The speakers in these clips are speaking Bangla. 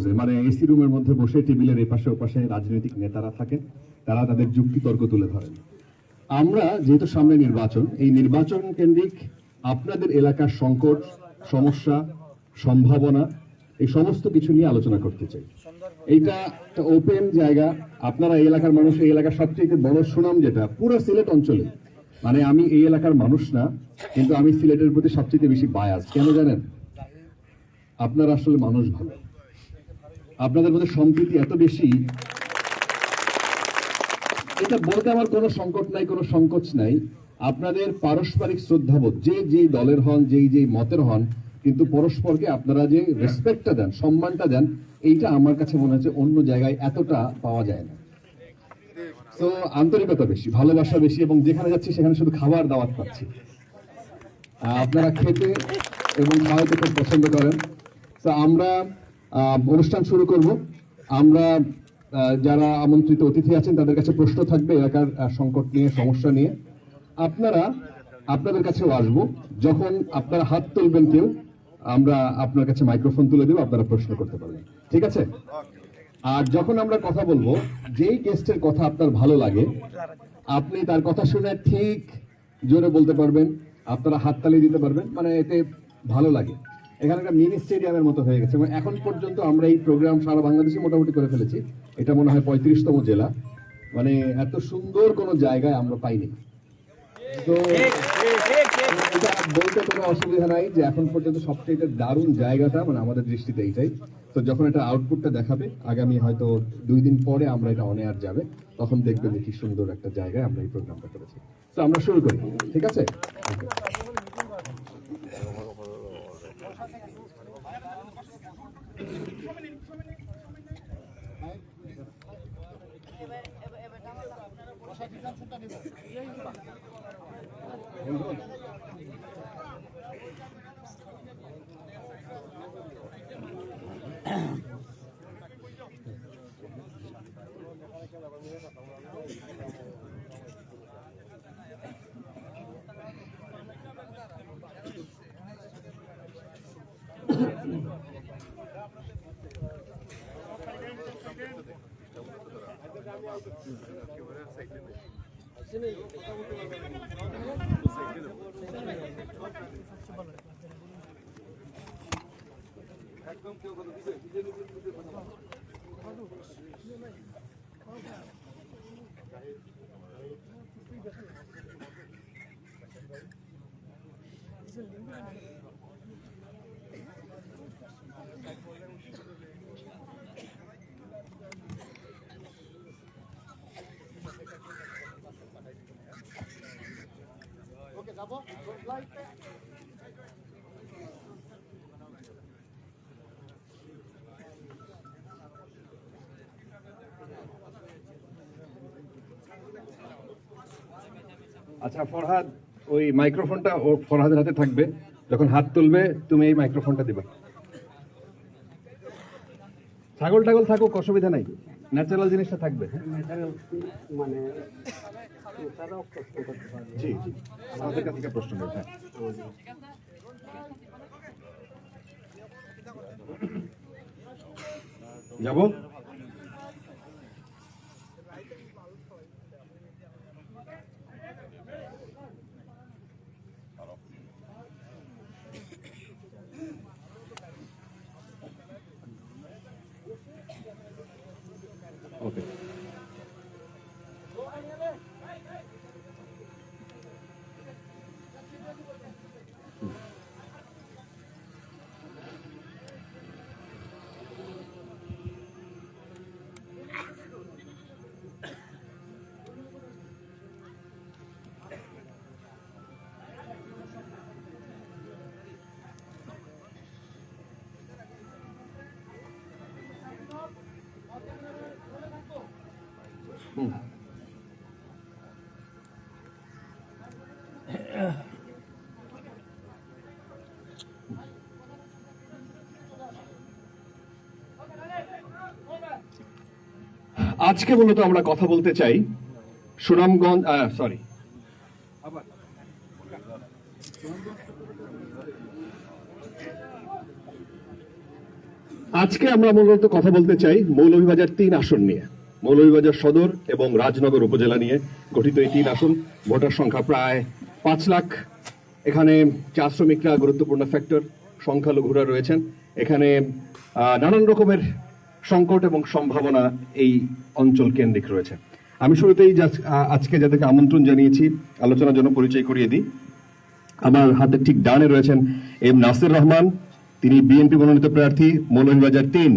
হাউসে, মানে এসি রুমের মধ্যে বসে টেবিলের এপাশে ওপাশে রাজনৈতিক নেতারা থাকেন, তারা তাদের যুক্তি তর্ক তুলে ধরেন। আমরা যেহেতু সামনে নির্বাচন, এই নির্বাচন কেন্দ্রিক আপনাদের এলাকার সংকট, সমস্যা, সম্ভাবনা, এই সমস্ত কিছু নিয়ে আলোচনা করতে চাই। এইটা একটা ওপেন জায়গা। আপনারা এই এলাকার মানুষ, এই এলাকার সবচেয়ে বড় সুনাম যেটা পুরো সিলেট অঞ্চলে, মানে আমি এই এলাকার মানুষ না, কিন্তু আমি সিলেটের প্রতি সবচেয়ে বেশি বায়াস। কেন জানেন? আপনারা আসলে মানুষ ভালো, আপনাদের মধ্যে সম্প্রীতি এত বেশি, এটা বলতে আমার কোনো সংকট নাই, কোনো সংকোচ নাই। আপনাদের পারস্পরিক শ্রদ্ধাবোধ, যে যে দলের হন, যেই যেই মতের হন, কিন্তু পরস্পরকে আপনারা যে রেসপেক্টটা দেন, সম্মানটা দেন, এইটা আমার কাছে মনে হচ্ছে অন্য জায়গায় এতটা পাওয়া যায় না। তো আন্তরিকতা বেশি, ভালোবাসা বেশি, এবং যেখানে যাচ্ছি সেখানে শুধু খাবার দাওয়াত পাচ্ছি। আপনারা খেতে এবং খাওয়াতে খুব পছন্দ করেন। তো আমরা অনুষ্ঠান শুরু করব। আমরা যারা আমন্ত্রিত অতিথি আছেন তাদের কাছে প্রশ্ন থাকবে এলাকার সংকট নিয়ে, সমস্যা নিয়ে। আপনারা আপনাদের কাছেও আসবো, যখন আপনারা হাত তুলবেন কেউ, আমরা আপনার কাছে মাইক্রোফোন তুলে দেবো, আপনারা প্রশ্ন করতে পারবেন, ঠিক আছে? আর যখন আমরা কথা বলবো, যেই গেস্টের কথা আপনার ভালো লাগে, আপনি তার কথা শুনে ঠিক জোরে বলতে পারবেন, আপনারা হাততালি দিতে পারবেন, মানে এতে ভালো লাগে। এখানে একটা মিনি স্টেডিয়ামের মতো হয়ে গেছে, এবং এখন পর্যন্ত আমরা এই প্রোগ্রাম সারা বাংলাদেশে মোটামুটি করে ফেলেছি। এটা মনে হয় 35তম জেলা, মানে এত সুন্দর কোনো জায়গায় আমরা পাইনি। তো এটা বলতে কোনো অসুবিধা নাই যে এখন পর্যন্ত সবচেয়ে দারুণ জায়গাটা মানে আমাদের দৃষ্টিতে এইটাই। তো যখন এটা আউটপুটটা দেখাবে আগামী হয়তো 2 দিন পরে, আমরা এটা অন এয়ার যাবে, তখন দেখবেন যে কি সুন্দর একটা জায়গায় আমরা এই প্রোগ্রামটা করেছি। তো আমরা শুরু করি, ঠিক আছে? আচ্ছা ফরহাদ, ওই মাইক্রোফোনটা ও ফরহাদের হাতে থাকবে, যখন হাত তুলবে তুমি এই মাইক্রোফোনটা দিবা। ছাগল টাগল থাকুক, অসুবিধা নাই, ন্যাচারাল জিনিসটা থাকবে। মানে জি জি, আমাদের কাছ থেকে প্রশ্ন করবে। যাব ওকে। আজকে মূলত আমরা কথা বলতে চাই সুনামগঞ্জ, সরি, আজকে আমরা মূলত কথা বলতে চাই মৌলভীবাজার ৩ আসন নিয়ে। মৌলভীবাজার সদর এবং রাজনগর উপজেলা নিয়ে গঠিত এই ৩ আসন, ভোটার সংখ্যা প্রায় ৫ লাখ। এখানে চা শ্রমিকরা গুরুত্বপূর্ণ ফ্যাক্টর, সংখ্যালঘুরা রয়েছেন। এখানে নানান রকমের সংকট এবং সম্ভাবনা এই অঞ্চল কেন্দ্রিক রয়েছে। আমি শুরুতেই আজকে যাদেরকে আমন্ত্রণ জানিয়েছি আলোচনার জন্য পরিচয় করিয়ে দিই। আমার হাতের ঠিক ডানে রয়েছেন এম নাসির রহমান, তিনি বিএনপি মনোনীত প্রার্থী, মৌলভীবাজার ৩।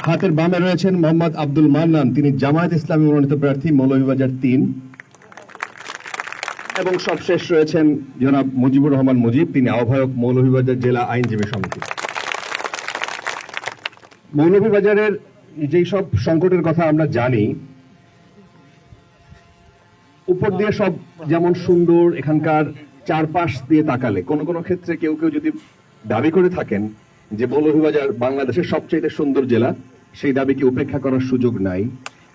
হাতের বামে রয়েছেন মোহাম্মদ আব্দুল মান্নান, তিনি জামায়াত ইসলামী মনোনীত প্রার্থী, মৌলভীবাজার ৩। এবং সবশেষ রয়েছেন জনাব মুজিবুর রহমান মুজিব, তিনি আহ্বায়ক, মৌলভীবাজার জেলা আইনজীবী সমিতি। মৌলভীবাজারের যেই সব সংকটের কথা আমরা জানি, উপর দিয়ে সব যেমন সুন্দর, এখানকার চারপাশ দিয়ে তাকালে কোনো কোনো ক্ষেত্রে কেউ কেউ যদি দাবি করে থাকেন যে মৌলভীবাজার বাংলাদেশের সবচেয়ে সুন্দর জেলা, সেই দাবিকে উপেক্ষা করার সুযোগ নাই।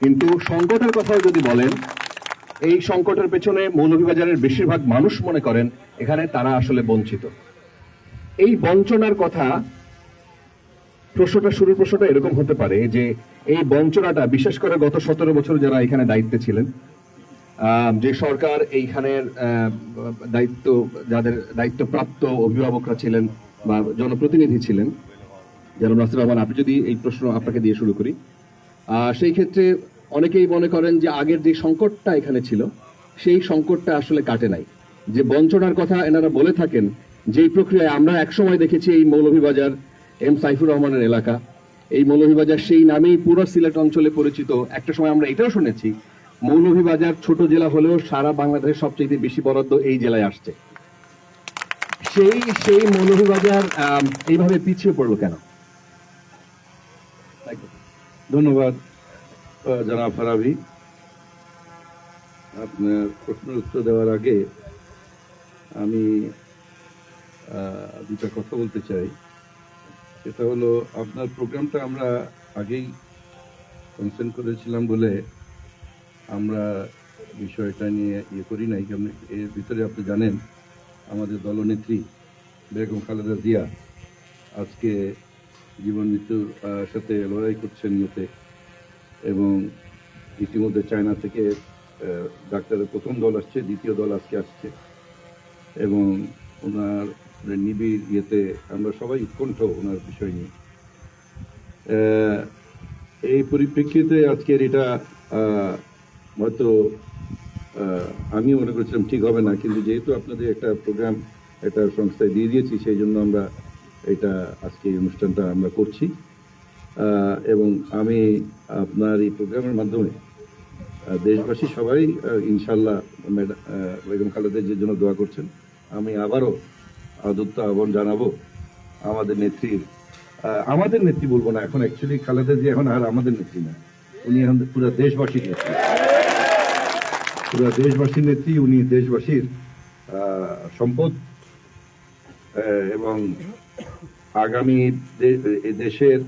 কিন্তু সংকটের কথাও যদি বলেন, এই সংকটের পেছনে মৌলভীবাজারের বেশিরভাগ মানুষ মনে করেন এখানে তারা আসলে বঞ্চিত। এই বঞ্চনার কথা শুরুর প্রশ্নটা এরকম হতে পারে যে এই বঞ্চনাটা বিশেষ করে গত 17 বছর যারা এখানে দায়িত্বে ছিলেন, যে সরকার এইখানের যাদের দায়িত্বপ্রাপ্ত অভিভাবকরা ছিলেন বা জনপ্রতিনিধি ছিলেন, যেমন নাসির রহমান, আপনি যদি এই প্রশ্ন আপনাকে দিয়ে শুরু করি, সেই ক্ষেত্রে অনেকেই মনে করেন যে আগের যে সংকটটা এখানে ছিল সেই সংকটটা আসলে কাটে নাই। যে বঞ্চনার কথা এনারা বলে থাকেন, যেই প্রক্রিয়ায় আমরা একসময় দেখেছি এই মৌলভীবাজার এম সাইফুর রহমানের এলাকা, এই মৌলভীবাজার সেই নামেই পুরো সিলেট অঞ্চলে পরিচিত। একটা সময় আমরা এটাও শুনেছি মৌলভীবাজার ছোট জেলা হলেও সারা বাংলাদেশের সবচেয়ে বেশি বরাদ্দ এই জেলায় আসছে। সেই মৌলভীবাজার এইভাবে পিছিয়ে পড়লো কেন? ধন্যবাদ জনাব ফারাবি। আপনার প্রশ্নের উত্তর দেওয়ার আগে আমি দুটা কথা বলতে চাই। সেটা হলো, আপনার প্রোগ্রামটা আমরা আগেই কনসেন্ট করেছিলাম বলে আমরা বিষয়টা নিয়ে করি নাই। কারণ এর ভিতরে আপনি জানেন আমাদের দলনেত্রী বেগম খালেদা জিয়া আজকে জীবন মৃত্যুর সাথে লড়াই করছেন ইয়েতে, এবং ইতিমধ্যে চায়না থেকে ডাক্তারের প্রথম দল আসছে, দ্বিতীয় দল আজকে আসছে, এবং ওনার নিবিড় ইয়েতে আমরা সবাই উৎকণ্ঠ ওনার বিষয় নিয়ে। এই পরিপ্রেক্ষিতে আজকের এটা হয়তো আমি মনে করছিলাম ঠিক হবে না, কিন্তু যেহেতু আপনাদের একটা প্রোগ্রাম একটা সংস্থায় দিয়ে দিয়েছি, সেই জন্য আমরা এটা আজকে এই অনুষ্ঠানটা আমরা করছি। এবং আমি আপনার এই প্রোগ্রামের মাধ্যমে দেশবাসী সবাই ইনশাল্লাহ বেগম খালেদা জিয়ার জন্য দোয়া করছেন। আমি আবারও আদত্ত আহ্বান জানাবো আমাদের নেত্রী বলবো না, এখন অ্যাকচুয়ালি খালেদা জিয়া এখন আর আমাদের নেত্রী না, উনি এখন পুরো দেশবাসীর নেত্রী, পুরো দেশবাসীর নেত্রী। উনি দেশবাসীর সম্পদ, এবং আগামী দেশের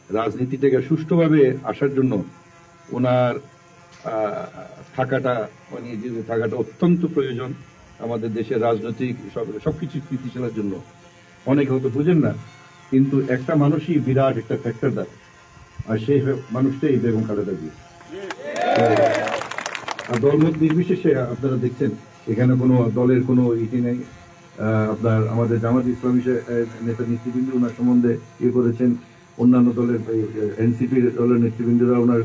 রাজনীতিটাকে সুষ্ঠুভাবে আসার জন্য ওনার থাকাটা অত্যন্ত প্রয়োজন। আমাদের দেশের রাজনৈতিক সবকিছু স্থিতিশীলের জন্য অনেকে হয়তো বুঝেন না, কিন্তু একটা মানুষই বিরাট একটা ফ্যাক্টর দেয়, আর সেই মানুষটাই বেগম খালেদা জিয়া। আর দলমত নির্বিশেষে আপনারা দেখছেন এখানে কোনো দলের কোনো ইতি নেই। আপনার আমাদের জামাত ইসলামী নেতা নেতৃবৃন্দ ওনার সম্বন্ধে করেছেন, অন্যান্য দলের এনসিপি দলের নেতৃবৃন্দরা ওনার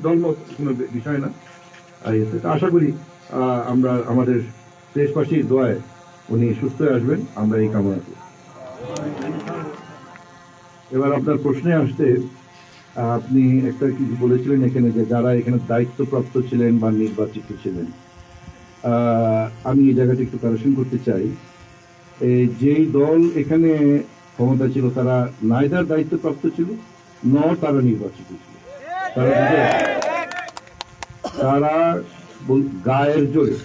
দলমত কোনো বিষয় না। আর আশা করি আমরা আমাদের দেশবাসীর দোয়ায় উনি সুস্থ হয়ে আসবেন, আমরা এই কামনা করি। এবার আপনার প্রশ্নে আসতে, আপনি একটা কিছু বলেছিলেন এখানে যে যারা এখানে দায়িত্বপ্রাপ্ত ছিলেন বা নির্বাচিত ছিলেন। আমি এই জায়গাটা একটু কারেকশন করতে চাই। যেই দল এখানে ক্ষমতা ছিল তারা নাইদার দায়িত্বপ্রাপ্ত ছিল, তারা নির্বাচিত ছিল। তারা গায়ের জোরে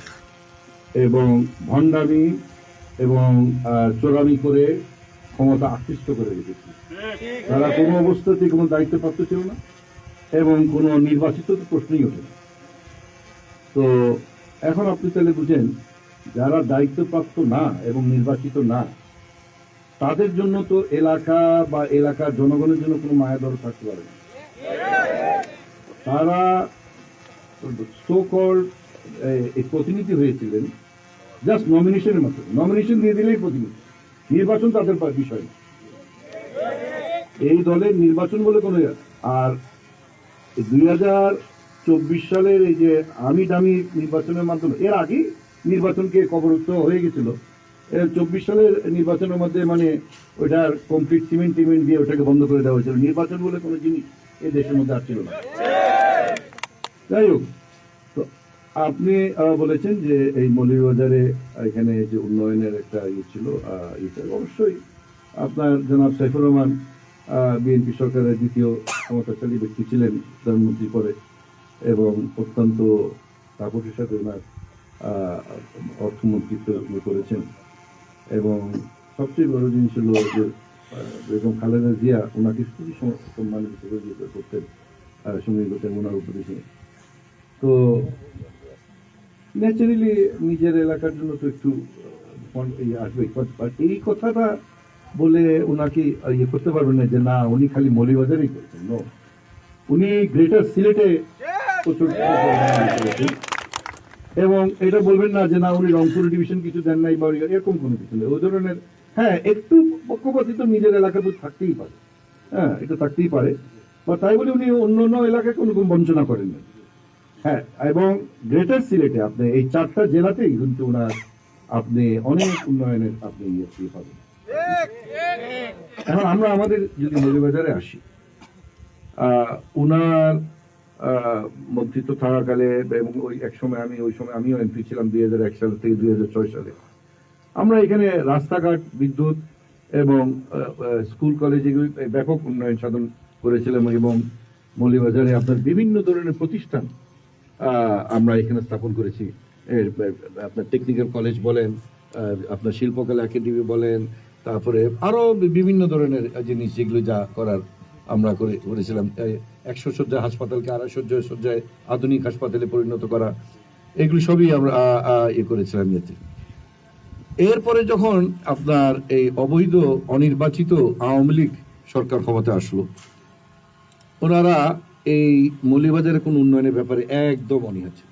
এবং ভণ্ডামি এবং চোরামি করে ক্ষমতা আকৃষ্ট করে রেখেছিল। তারা কোনো অবস্থাতেই কোনো দায়িত্বপ্রাপ্ত ছিল না এবং কোনো নির্বাচিত প্রশ্নই ওঠে না। তো এখন আপনি তাহলে বুঝেন, যারা দায়িত্বপ্রাপ্ত না এবং নির্বাচিত না, তাদের জন্য তো এলাকা বা এলাকার জনগণের জন্য কোনো মায়া দর থাকতে পারে না। তারা সো কল এই প্রতিনিধি হয়েছিলেন জাস্ট নমিনেশনের মতো, নমিনেশন দিয়ে দিলেই প্রতিনিধি, নির্বাচন তাদের বিষয় না। এই দলের নির্বাচন বলে কোনো আর 2024 সালের এই যে আমি দামি নির্বাচনের মাধ্যমে এর আগে নির্বাচনকে কবরস্থ হয়ে গেছিল। 24 সালের নির্বাচনের মধ্যে মানে ওইটার কমপ্লিট সিমেন্ট দিয়ে ওটাকে বন্ধ করে দেওয়া হয়েছিল। নির্বাচন বলে কোনো জিনিস এই দেশের মধ্যে আসছিল না। যাই হোক, তো আপনি বলেছেন যে এই মৌলভীবাজারে এখানে যে উন্নয়নের একটা ইয়ে ছিল, এটা অবশ্যই আপনার জনাব সাইফুর রহমান বিএনপি সরকারের দ্বিতীয় ক্ষমতাশালী ব্যক্তি ছিলেন প্রধানমন্ত্রী পরে, এবং অত্যন্ত তাপসের সাথে ওনার অর্থমন্ত্রিত্ব করেছেন। এবং সবচেয়ে বড় জিনিস হলো যে বেগম খালেদা জিয়া ওনাকে খুবই সম্মানিত করতেন, সময় করতেন ওনার উপদেশে। তো ন্যাচারালি নিজের এলাকার জন্য তো একটু আসবে, এই কথাটা বলে ওনাকে ইয়ে করতে পারবেন না যে না উনি খালি মৌলভীবাজারেই করছেন। নো, উনি গ্রেটার সিলেটে প্রচুর করেছেন। এবং এটা বলবেন না যে না উনি রংপুর ডিভিশন কিছু দেন নাই বা এরকম কোনো কিছু নেই ওই ধরনের। হ্যাঁ, একটু পক্ষপাতিত্ব নিজের এলাকা তো থাকতেই পারে, হ্যাঁ এটা থাকতেই পারে, বা তাই বলে উনি অন্য অন্য এলাকায় কোনো বঞ্চনা করেন না। হ্যাঁ, এবং গ্রেটার সিলেটে আপনি এই 4টা জেলাতেই কিন্তু ওনার আপনি অনেক উন্নয়নের আপনি ইয়ে পাবেন। এখন আমরা আমাদের যদি মৌলভীবাজারে আসি, উনার মন্ত্রিত্ব থাকাকালে এবং ওই এক সময় আমিও এমপি ছিলাম 2001 সাল থেকে 2006 সালে। আমরা এখানে রাস্তাঘাট, বিদ্যুৎ এবং স্কুল কলেজে ব্যাপক উন্নয়ন সাধন করেছিলাম, এবং মৌলভীবাজারে আপনার বিভিন্ন ধরনের প্রতিষ্ঠান আমরা এখানে স্থাপন করেছি। আপনার টেকনিক্যাল কলেজ বলেন, আপনার শিল্পকলা একাডেমি বলেন, তারপরে আরো বিভিন্ন ধরনের জিনিস যেগুলো যা করার আমরা করেছিলাম। 100 শয্যা হাসপাতালকে 250 শয্যায় আধুনিক হাসপাতালে পরিণত করা, এগুলো সবই আমরা ইয়ে করেছিলাম ইয়েতে। এরপরে যখন আপনার এই অবৈধ অনির্বাচিত আওয়ামী লীগ সরকার ক্ষমতা আসলো, ওনারা এই মৌলভীবাজারের কোন উন্নয়নের ব্যাপারে একদম অনীহা ছিল।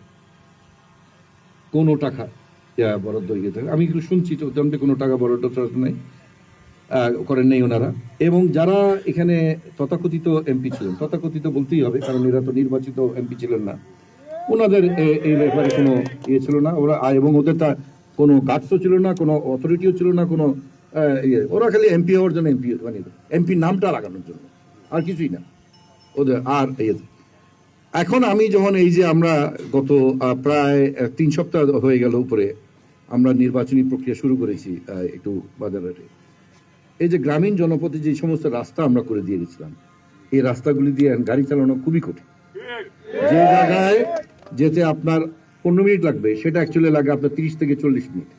কোনো টাকা বরাদ্দ ইয়ে থাকে, আমি এগুলো শুনছি তো, কোনো টাকা বরাদ্দ নাই, করেন নাই ওনারা। এবং যারা এখানে তথাকথিত এমপি ছিলেন, তথাকথিত বলতেই হবে কারণ এরা তো নির্বাচিত এমপি ছিলেন না, ওনাদের এই ব্যাপারে কোনো ইয়ে ছিল না। ওরা এবং ওদের তা কোনো গার্ডসও ছিল না, কোনো অথরিটিও ছিল না, কোনো ইয়ে। ওরা খালি এমপি হওয়ার জন্য এমপি বানিয়ে দেয়, এমপি নামটা লাগানোর জন্য, আর কিছুই না ওদের। আর এখন আমি যখন এই যে আমরা গত প্রায় 3 সপ্তাহ হয়ে গেল উপরে আমরা নির্বাচনী প্রক্রিয়া শুরু করেছি একটু বাজারে, এই যে গ্রামীণ জনপথে যে সমস্ত রাস্তা আমরা করে দিয়ে গেছিলাম, এই রাস্তাগুলি দিয়ে গাড়ি চালানো খুবই কঠিন। যে জায়গায় যেতে আপনার 15 মিনিট লাগবে সেটা অ্যাকচুয়ালি লাগে আপনার 30 থেকে 40 মিনিট।